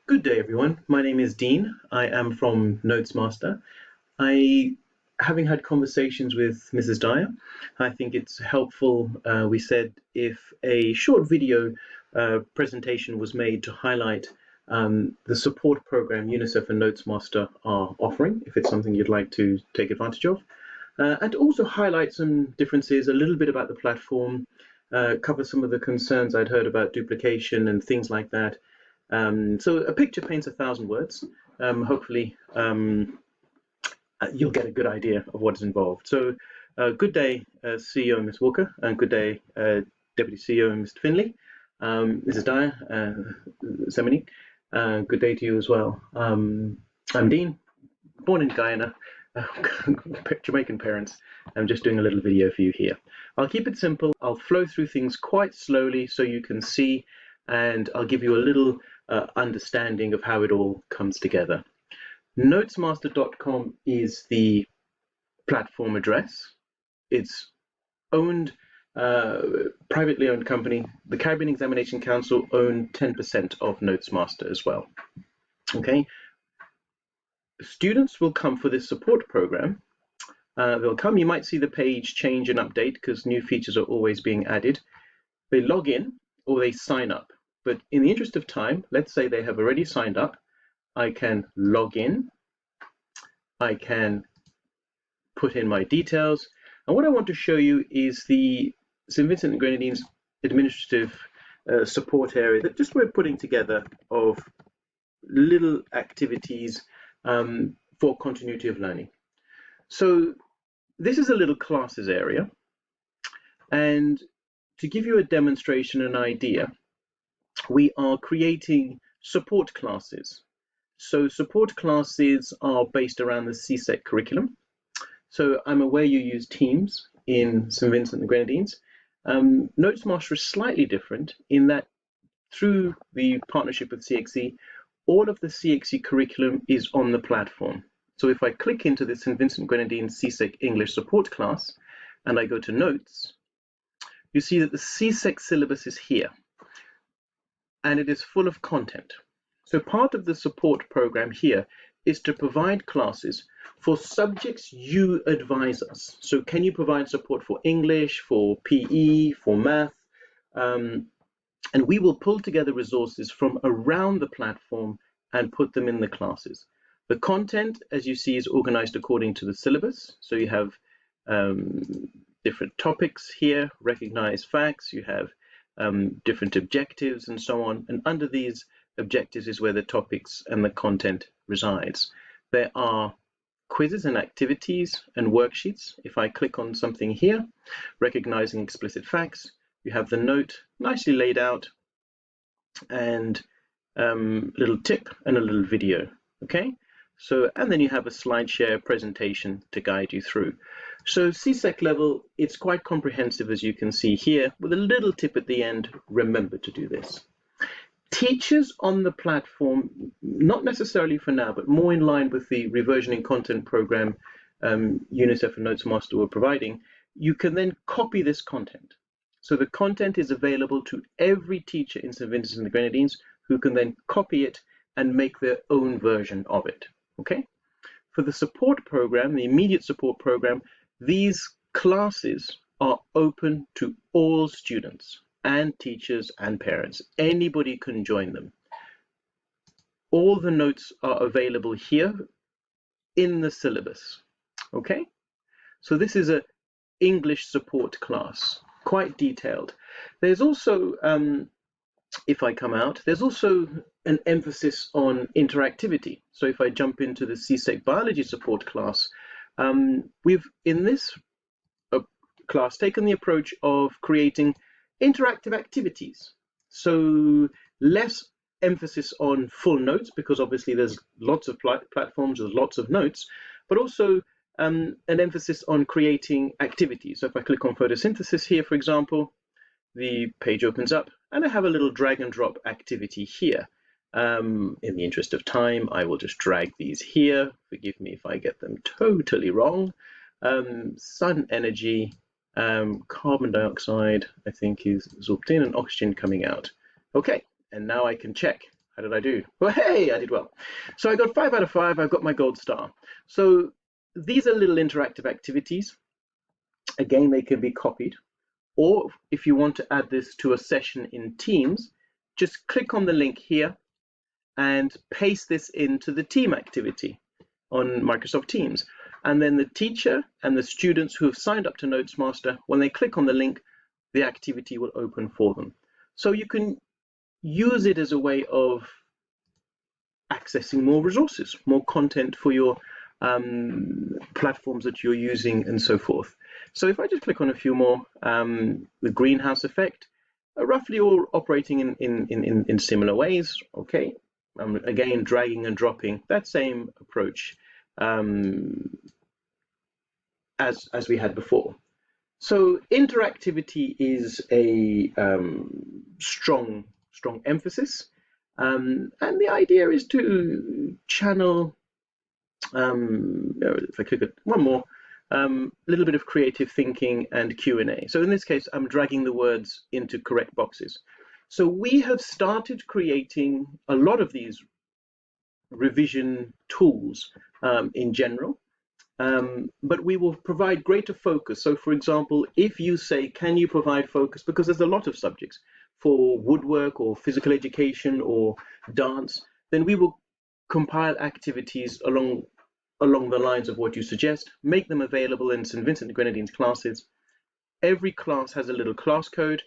Good day, everyone. My name is Dean. I am from Notesmaster. Having had conversations with Mrs. Dyer, I think it's helpful. We said if a short video presentation was made to highlight the support program UNICEF and Notesmaster are offering, if it's something you'd like to take advantage of, and also highlight some differences, a little bit about the platform, cover some of the concerns I'd heard about duplication and things like that. So a picture paints 1,000 words. Hopefully, you'll get a good idea of what is involved. So, good day, CEO Ms. Walker, and good day, Deputy CEO Mr. Finley, Mrs. Dyer, Semini. Good day to you as well. I'm Dean, born in Guyana, Jamaican parents. I'm just doing a little video for you here. I'll keep it simple. I'll flow through things quite slowly so you can see, and I'll give you a little understanding of how it all comes together. Notesmaster.com is the platform address. It's owned, privately owned company. The Caribbean Examination Council own 10% of Notesmaster as well. Okay. Students will come for this support program. They'll come, you might see the page change and update because new features are always being added. They log in or they sign up. But in the interest of time, let's say they have already signed up. I can log in. I can put in my details. And what I want to show you is the St. Vincent and Grenadines administrative support area that just we're putting together of little activities for continuity of learning. So this is a little classes area. And to give you a demonstration, an idea, we are creating support classes. So support classes are based around the CSEC curriculum. So I'm aware you use Teams in St. Vincent and the Grenadines. Notesmaster is slightly different in that through the partnership with CXC, all of the CXC curriculum is on the platform. So if I click into the St. Vincent and Grenadines CSEC English support class and I go to Notes, you see that the CSEC syllabus is here and it is full of content. So part of the support program here is to provide classes for subjects you advise us. So can you provide support for English, for PE, for math? And we will pull together resources from around the platform and put them in the classes. The content, as you see, is organized according to the syllabus. So you have different topics here, recognized facts, you have different objectives and so on. And under these objectives is where the topics and the content resides. There are quizzes and activities and worksheets. If I click on something here, recognizing explicit facts, you have the note nicely laid out and a little tip and a little video. Okay, so and then you have a slide share presentation to guide you through. So CSEC level, it's quite comprehensive, as you can see here, with a little tip at the end. Remember to do this. Teachers on the platform, not necessarily for now, but more in line with the reversioning content program UNICEF and Notesmaster were providing, you can then copy this content. So the content is available to every teacher in St. Vincent and the Grenadines who can then copy it and make their own version of it. Okay. For the support program, the immediate support program, these classes are open to all students and teachers and parents. Anybody can join them. All the notes are available here in the syllabus. Okay, so this is an English support class, quite detailed. There's also, if I come out, there's also an emphasis on interactivity. So if I jump into the CSEC biology support class, we've in this class taken the approach of creating interactive activities. So less emphasis on full notes, because obviously there's lots of platforms, there's lots of notes, but also an emphasis on creating activities. So if I click on photosynthesis here, for example, the page opens up and I have a little drag and drop activity here. In the interest of time, I will just drag these here. Forgive me if I get them totally wrong. Sun energy, carbon dioxide, I think, is absorbed in and oxygen coming out. Okay, and now I can check How did I do? Well, hey, I did well. So I got 5 out of 5. I've got my gold star. So these are little interactive activities. Again, they can be copied. Or if you want to add this to a session in Teams, just click on the link here and paste this into the team activity on Microsoft Teams. And then the teacher and the students who have signed up to Notesmaster, when they click on the link, the activity will open for them. So you can use it as a way of accessing more resources, more content for your platforms that you're using and so forth. So if I just click on a few more, the greenhouse effect, roughly all operating in similar ways, okay? Again, dragging and dropping, that same approach as we had before. So interactivity is a strong emphasis, and the idea is to channel, if I click at one more, a little bit of creative thinking and Q&A. So in this case, I'm dragging the words into correct boxes. So we have started creating a lot of these revision tools in general, but we will provide greater focus. So for example, if you say, can you provide focus, because there's a lot of subjects for woodwork or physical education or dance, then we will compile activities along the lines of what you suggest, make them available in St. Vincent and Grenadines classes. Every class has a little class code,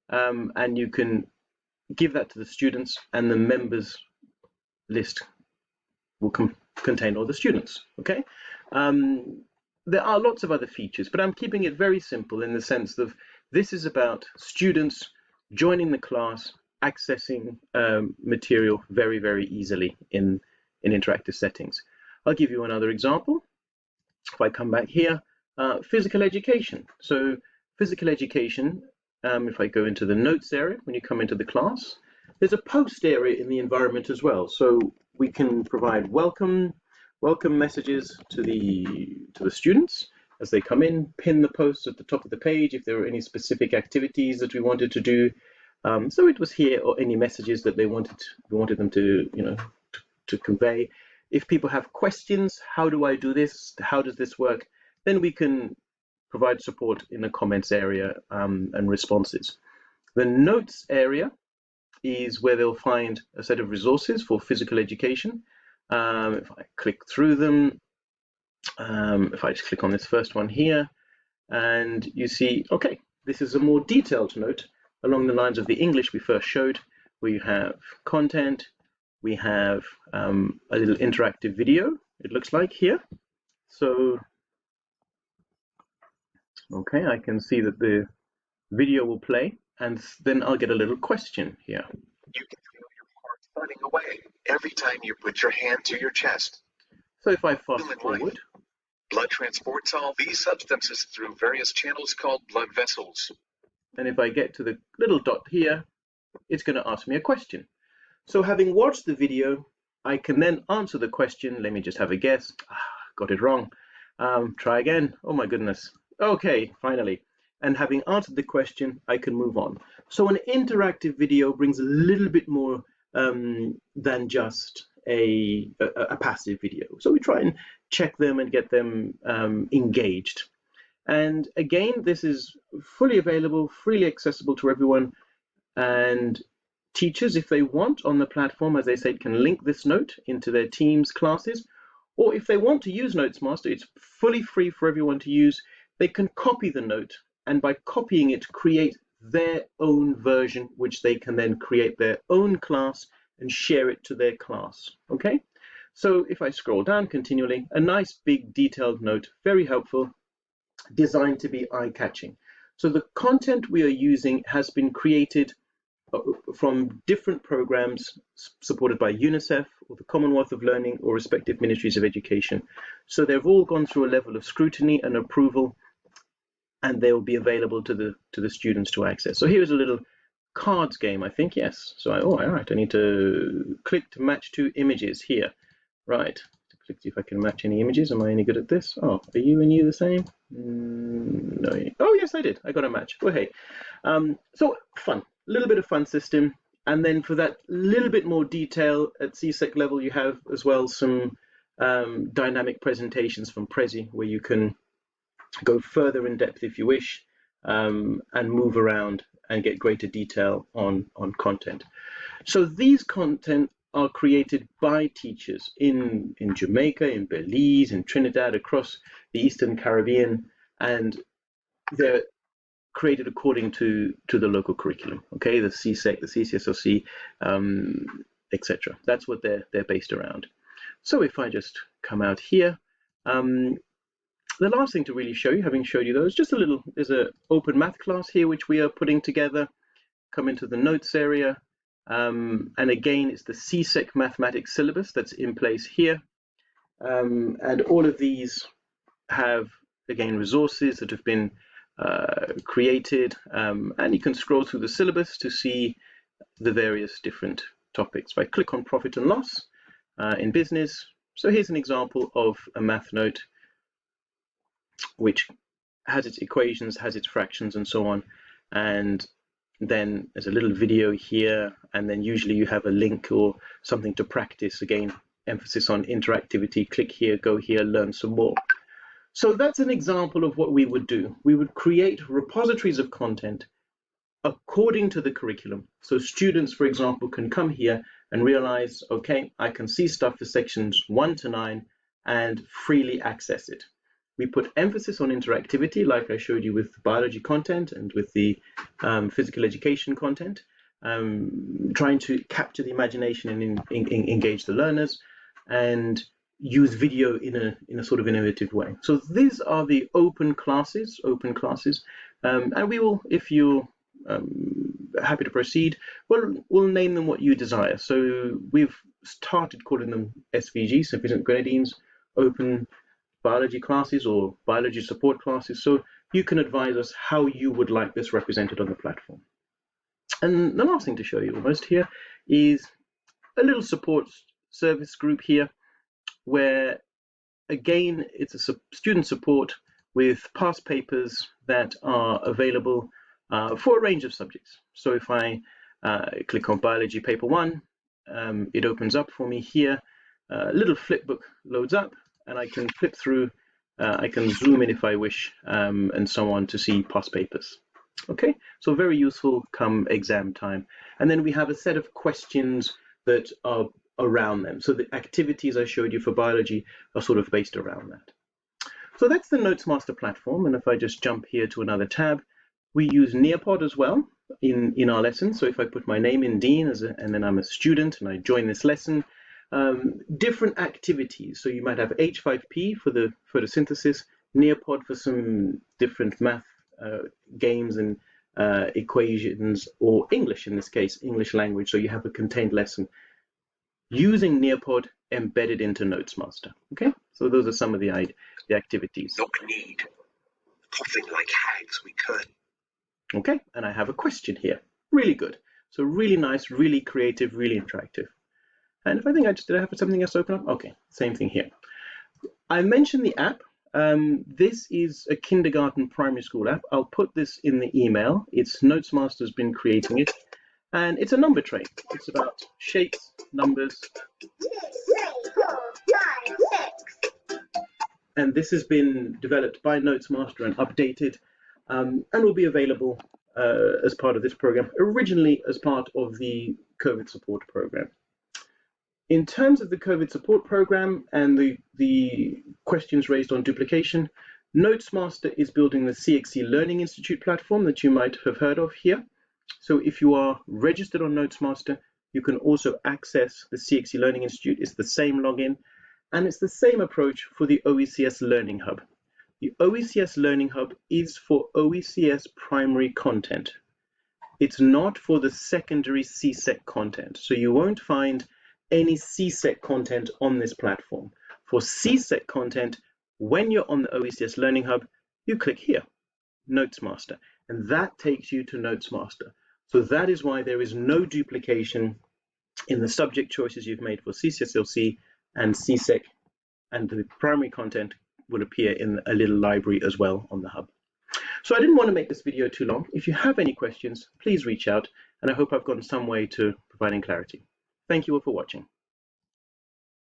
and you can give that to the students, and the members list will contain all the students, okay? There are lots of other features, but I'm keeping it very simple in the sense of this is about students joining the class, accessing material very, very easily in interactive settings. I'll give you another example. If I come back here, physical education. So physical education, if I go into the notes area, when you come into the class, there's a post area in the environment as well. So we can provide welcome messages to the students as they come in, pin the posts at the top of the page if there were any specific activities that we wanted to do. So it was here, or any messages that we wanted them to, to convey. If people have questions, how do I do this? How does this work? Then we can provide support in the comments area and responses. The notes area is where they'll find a set of resources for physical education. If I click through them, if I just click on this first one here, and you see, okay, this is a more detailed note along the lines of the English we first showed, where you have content, we have a little interactive video, it looks like here. So, okay, I can see that the video will play, and then I'll get a little question here. You can feel your heart thudding away every time you put your hand to your chest. So if I fast forward, blood transports all these substances through various channels called blood vessels. And if I get to the little dot here, it's going to ask me a question. So having watched the video, I can then answer the question. Let me just have a guess. Got it wrong. Try again. Oh my goodness. Okay, finally. And having answered the question, I can move on. So an interactive video brings a little bit more than just a passive video. So we try and check them and get them engaged. And again, this is fully available, freely accessible to everyone. And teachers, if they want on the platform, as I said, can link this note into their Teams classes. Or if they want to use Notesmaster, it's fully free for everyone to use. They can copy the note, and by copying it, create their own version, which they can then create their own class and share it to their class, okay? So if I scroll down continually, a nice big detailed note, very helpful, designed to be eye-catching. So the content we are using has been created from different programs supported by UNICEF or the Commonwealth of Learning or respective ministries of education. So they've all gone through a level of scrutiny and approval, and they will be available to the students to access. So here's a little cards game, I think, yes. So all right, I need to click to match 2 images here. Right, click to see if I can match any images. Am I any good at this? Oh, are you and you the same? No. Oh yes, I did. I got a match. Oh hey. So fun. A little bit of fun system. And then for that little bit more detail at CSEC level, you have as well some dynamic presentations from Prezi, where you can go further in depth if you wish, and move around and get greater detail on content. So these content are created by teachers in Jamaica, in Belize, in Trinidad, across the Eastern Caribbean, and they're created according to the local curriculum, okay, the CSEC, the CCSOC, etc. That's what they're based around. So if I just come out here, the last thing to really show you, having showed you those, just a little, there's an open math class here which we are putting together. Come into the notes area, and again it's the CSEC mathematics syllabus that's in place here, and all of these have again resources that have been created, and you can scroll through the syllabus to see the various different topics. If I click on profit and loss in business, so here's an example of a math note which has its equations, has its fractions and so on, and then there's a little video here, and then usually you have a link or something to practice. Again, emphasis on interactivity. Click here, go here, learn some more. So that's an example of what we would do. We would create repositories of content according to the curriculum. So students, for example, can come here and realize, okay, I can see stuff for sections 1 to 9 and freely access it. We put emphasis on interactivity, like I showed you with the biology content and with the physical education content, trying to capture the imagination and engage the learners, and use video in a sort of innovative way. So these are the open classes, and we will, if you're happy to proceed, we'll name them what you desire. So we've started calling them SVG, Sufficient Grenadines, Open Biology classes or biology support classes. So you can advise us how you would like this represented on the platform. And the last thing to show you almost here is a little support service group here, where again it's a student support with past papers that are available for a range of subjects. So if I click on biology paper 1, it opens up for me here. A little flip book loads up, and I can flip through, I can zoom in if I wish, and so on, to see past papers. Okay, so very useful come exam time. And then we have a set of questions that are around them. So the activities I showed you for biology are sort of based around that. So that's the Notesmaster platform. And if I just jump here to another tab, we use Nearpod as well in our lesson. So if I put my name in Dean and then I'm a student and I join this lesson, different activities. So you might have H5P for the photosynthesis, Nearpod for some different math games and equations, or English in this case, English language. So you have a contained lesson using Nearpod embedded into Notesmaster. Okay, so those are some of the activities. Knock need. Coughing like hags, we could. Okay, and I have a question here. Really good. So really nice, really creative, really interactive. And if I think did I have something else open up? Okay, same thing here. I mentioned the app. This is a kindergarten primary school app. I'll put this in the email. It's Notesmaster's been creating it. And it's a number tray. It's about shapes, numbers. 2, 3, 4, 5, 6. And this has been developed by Notesmaster and updated, and will be available as part of this program, originally as part of the COVID support program. In terms of the COVID support program and the questions raised on duplication, Notesmaster is building the CXC Learning Institute platform that you might have heard of here. So if you are registered on Notesmaster, you can also access the CXC Learning Institute. It's the same login, and it's the same approach for the OECS Learning Hub. The OECS Learning Hub is for OECS primary content. It's not for the secondary CSEC content. So you won't find any CSEC content on this platform. For CSEC content, when you're on the OECS Learning Hub, you click here, Notesmaster, and that takes you to Notesmaster. So that is why there is no duplication in the subject choices you've made for CCSLC and CSEC, and the primary content will appear in a little library as well on the hub. So I didn't want to make this video too long. If you have any questions, please reach out, and I hope I've gone some way to providing clarity. Thank you all for watching.